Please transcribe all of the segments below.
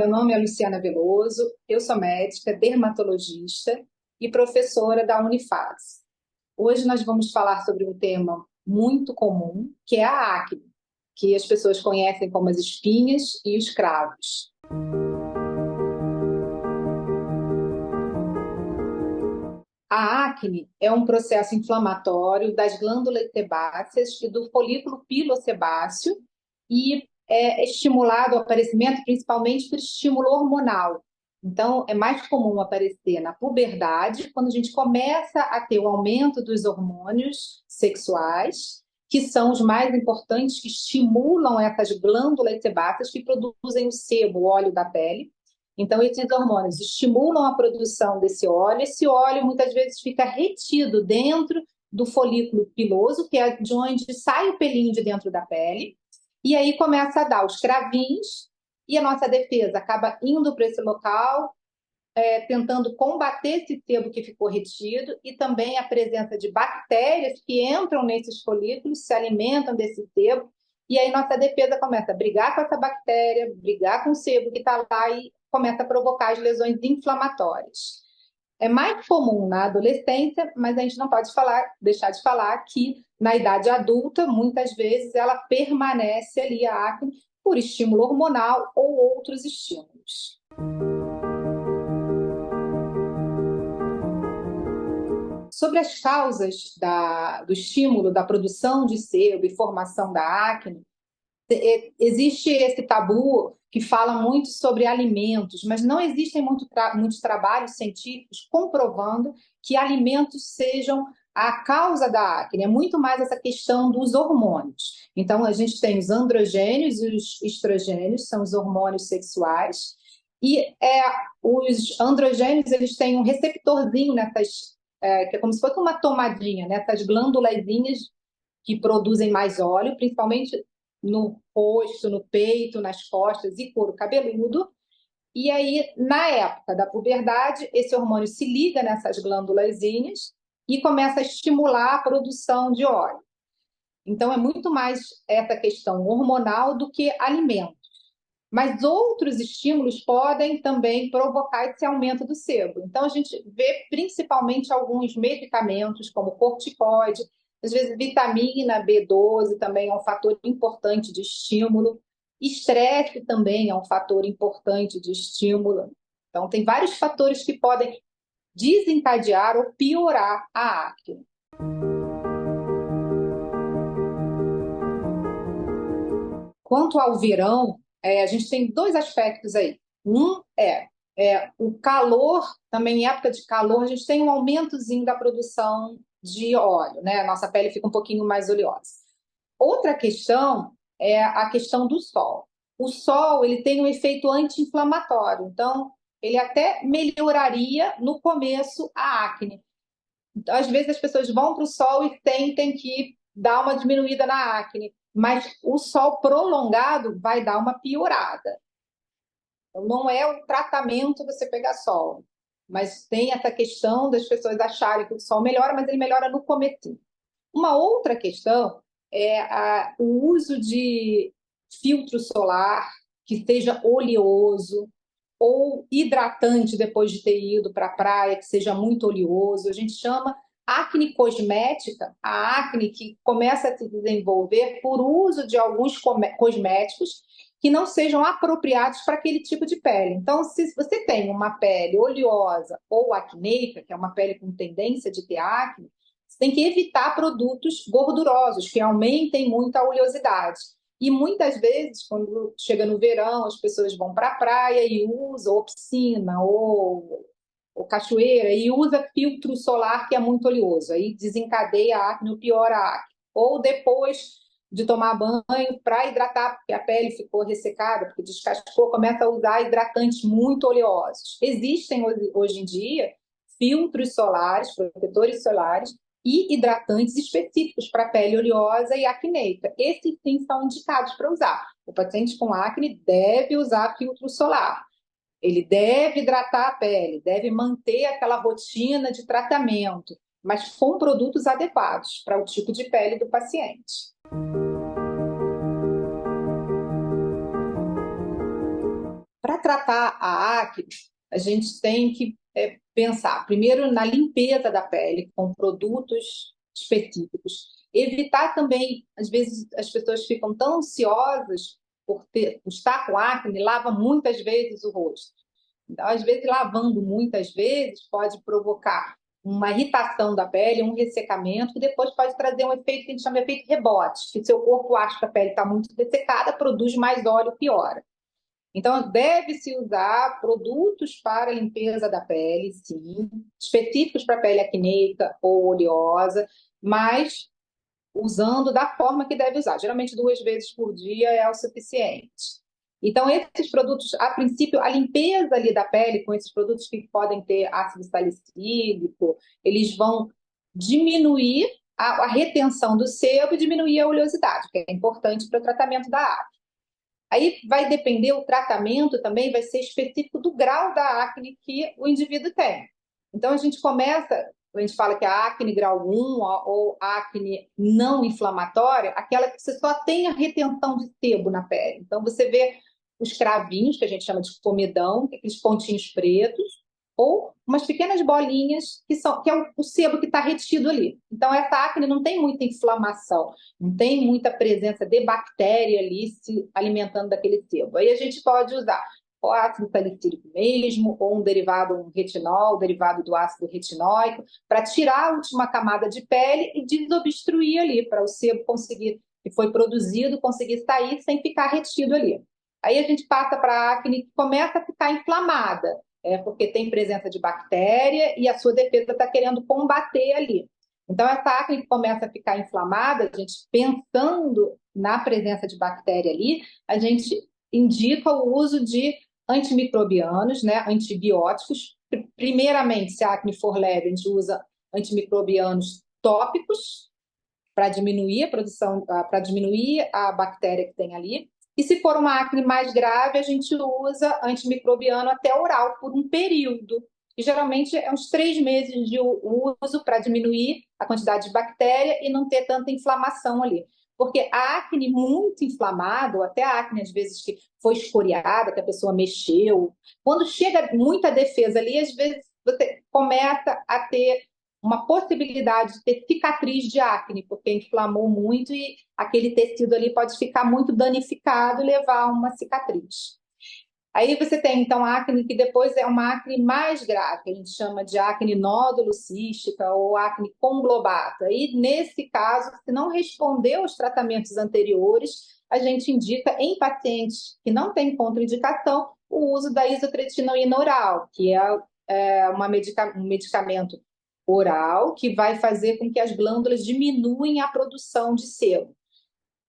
nome é Luciana Veloso, eu sou médica, dermatologista e professora da Unifaz. Hoje nós vamos falar sobre um tema muito comum, que é a acne, que as pessoas conhecem como as espinhas e os cravos. A acne é um processo inflamatório das glândulas sebáceas e do folículo pilosebáceo e é estimulado o aparecimento principalmente por estímulo hormonal. Então, é mais comum aparecer na puberdade, quando a gente começa a ter o aumento dos hormônios sexuais, que são os mais importantes, que estimulam essas glândulas sebáceas que produzem o sebo, o óleo da pele. Então, esses hormônios estimulam a produção desse óleo. Esse óleo muitas vezes fica retido dentro do folículo piloso, que é de onde sai o pelinho de dentro da pele. E aí começa a dar os cravinhos, e a nossa defesa acaba indo para esse local, tentando combater esse sebo que ficou retido, e também a presença de bactérias que entram nesses folículos, se alimentam desse sebo, e aí nossa defesa começa a brigar com essa bactéria, brigar com o sebo que está lá e começa a provocar as lesões inflamatórias. É mais comum na adolescência, mas a gente não pode deixar de falar que na idade adulta, muitas vezes, ela permanece ali, a acne, por estímulo hormonal ou outros estímulos. Sobre as causas do estímulo, da produção de sebo e formação da acne, existe esse tabu que fala muito sobre alimentos, mas não existem muitos trabalhos científicos comprovando que alimentos sejam a causa da acne. É muito mais essa questão dos hormônios. Então, a gente tem os androgênios e os estrogênios, são os hormônios sexuais, e os androgênios eles têm um receptorzinho que é como se fosse uma tomadinha, nessas glândulazinhas que produzem mais óleo, principalmente no rosto, no peito, nas costas e couro cabeludo. E aí, na época da puberdade, esse hormônio se liga nessas glândulazinhas e começa a estimular a produção de óleo. Então, é muito mais essa questão hormonal do que alimento. Mas outros estímulos podem também provocar esse aumento do sebo. Então, a gente vê principalmente alguns medicamentos, como corticoide, às vezes vitamina B12 também é um fator importante de estímulo. Estresse também é um fator importante de estímulo. Então, tem vários fatores que podem desencadear ou piorar a acne. Quanto ao verão, a gente tem dois aspectos aí. Um o calor, também em época de calor, a gente tem um aumentozinho da produção de óleo, né? A nossa pele fica um pouquinho mais oleosa. Outra questão é a questão do sol. O sol, ele tem um efeito anti-inflamatório, então ele até melhoraria no começo a acne. Então, às vezes as pessoas vão para o sol e sentem que dá uma diminuída na acne, mas o sol prolongado vai dar uma piorada. Então, não é o tratamento você pegar sol, mas tem essa questão das pessoas acharem que o sol melhora, mas ele melhora no comecinho. Uma outra questão é o uso de filtro solar que seja oleoso ou hidratante depois de ter ido para a praia, que seja muito oleoso. A gente chama acne cosmética, a acne que começa a se desenvolver por uso de alguns cosméticos que não sejam apropriados para aquele tipo de pele. Então, se você tem uma pele oleosa ou acneica, que é uma pele com tendência de ter acne, você tem que evitar produtos gordurosos, que aumentem muito a oleosidade. E muitas vezes, quando chega no verão, as pessoas vão para a praia e usam, ou piscina, ou cachoeira, e usa filtro solar que é muito oleoso. Aí desencadeia a acne, ou piora a acne. Ou depois de tomar banho para hidratar, porque a pele ficou ressecada, porque descascou, começa a usar hidratantes muito oleosos. Existem hoje em dia filtros solares, protetores solares, e hidratantes específicos para pele oleosa e acneica. Esses sim são indicados para usar. O paciente com acne deve usar filtro solar. Ele deve hidratar a pele, deve manter aquela rotina de tratamento, mas com produtos adequados para o tipo de pele do paciente. Para tratar a acne, a gente tem que pensar primeiro na limpeza da pele com produtos específicos. Evitar também, às vezes as pessoas ficam tão ansiosas por estar com acne, lava muitas vezes o rosto. Então, às vezes, lavando muitas vezes pode provocar uma irritação da pele, um ressecamento, que depois pode trazer um efeito que a gente chama de efeito rebote, que seu corpo acha que a pele está muito ressecada, produz mais óleo, piora. Então, deve-se usar produtos para limpeza da pele, sim, específicos para pele acneica ou oleosa, mas usando da forma que deve usar. Geralmente 2 vezes por dia é o suficiente. Então, esses produtos, a princípio, a limpeza ali da pele com esses produtos que podem ter ácido salicílico, eles vão diminuir a retenção do sebo e diminuir a oleosidade, que é importante para o tratamento da acne. Aí vai depender, o tratamento também vai ser específico do grau da acne que o indivíduo tem. Então, a gente começa, a gente fala que a acne grau 1 ou acne não inflamatória, aquela que você só tem a retenção de sebo na pele. Então, você vê os cravinhos, que a gente chama de comedão, aqueles pontinhos pretos, ou umas pequenas bolinhas que é o sebo que está retido ali. Então, essa acne não tem muita inflamação, não tem muita presença de bactéria ali se alimentando daquele sebo. Aí a gente pode usar o ácido salicílico mesmo, ou um derivado, um retinol, derivado do ácido retinóico, para tirar a última camada de pele e desobstruir ali, para o sebo conseguir, que foi produzido, conseguir sair sem ficar retido ali. Aí a gente passa para a acne que começa a ficar inflamada, porque tem presença de bactéria e a sua defesa está querendo combater ali. Então, essa acne que começa a ficar inflamada, a gente pensando na presença de bactéria ali, a gente indica o uso de antimicrobianos, né, antibióticos. Primeiramente, se a acne for leve, a gente usa antimicrobianos tópicos para diminuir a produção, para diminuir a bactéria que tem ali. E se for uma acne mais grave, a gente usa antimicrobiano até oral por um período. E geralmente é uns 3 meses de uso para diminuir a quantidade de bactéria e não ter tanta inflamação ali. Porque a acne muito inflamada, ou até a acne às vezes que foi escoriada, que a pessoa mexeu, quando chega muita defesa ali, às vezes você começa a ter uma possibilidade de ter cicatriz de acne, porque inflamou muito e aquele tecido ali pode ficar muito danificado e levar a uma cicatriz. Aí você tem, então, a acne que depois é uma acne mais grave, que a gente chama de acne nódulo cística ou acne conglobata. Aí, nesse caso, se não responder aos tratamentos anteriores, a gente indica em pacientes que não têm contraindicação o uso da isotretinoína oral, que é um medicamento oral que vai fazer com que as glândulas diminuem a produção de sebo.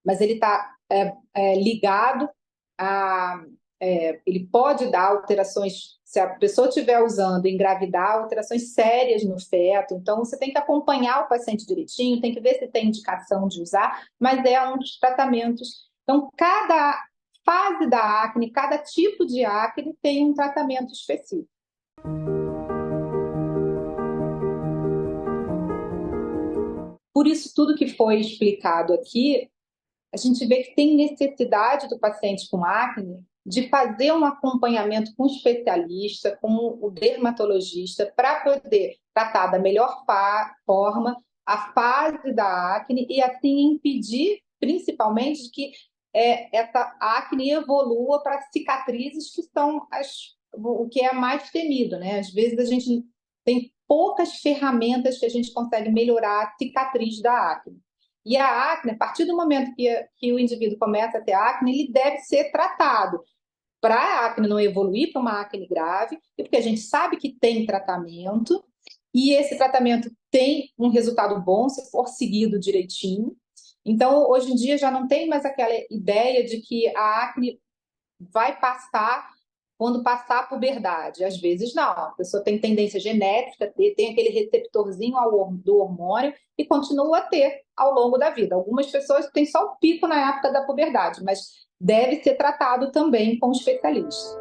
Mas ele está ligado a... ele pode dar alterações, se a pessoa estiver usando, engravidar, alterações sérias no feto. Então, você tem que acompanhar o paciente direitinho, tem que ver se tem indicação de usar, mas é um dos tratamentos. Então, cada fase da acne, cada tipo de acne tem um tratamento específico. Por isso, tudo que foi explicado aqui, a gente vê que tem necessidade do paciente com acne de fazer um acompanhamento com o especialista, com o dermatologista, para poder tratar da melhor forma a fase da acne e assim impedir, principalmente, que essa acne evolua para cicatrizes que são o que é mais temido, né? Às vezes a gente tem poucas ferramentas que a gente consegue melhorar a cicatriz da acne. E a acne, a partir do momento que o indivíduo começa a ter acne, ele deve ser tratado para a acne não evoluir para uma acne grave, e porque a gente sabe que tem tratamento, e esse tratamento tem um resultado bom se for seguido direitinho. Então, hoje em dia já não tem mais aquela ideia de que a acne vai passar quando passar a puberdade. Às vezes não, a pessoa tem tendência genética, tem aquele receptorzinho do hormônio e continua a ter ao longo da vida. Algumas pessoas têm só o pico na época da puberdade, mas deve ser tratado também com o especialista.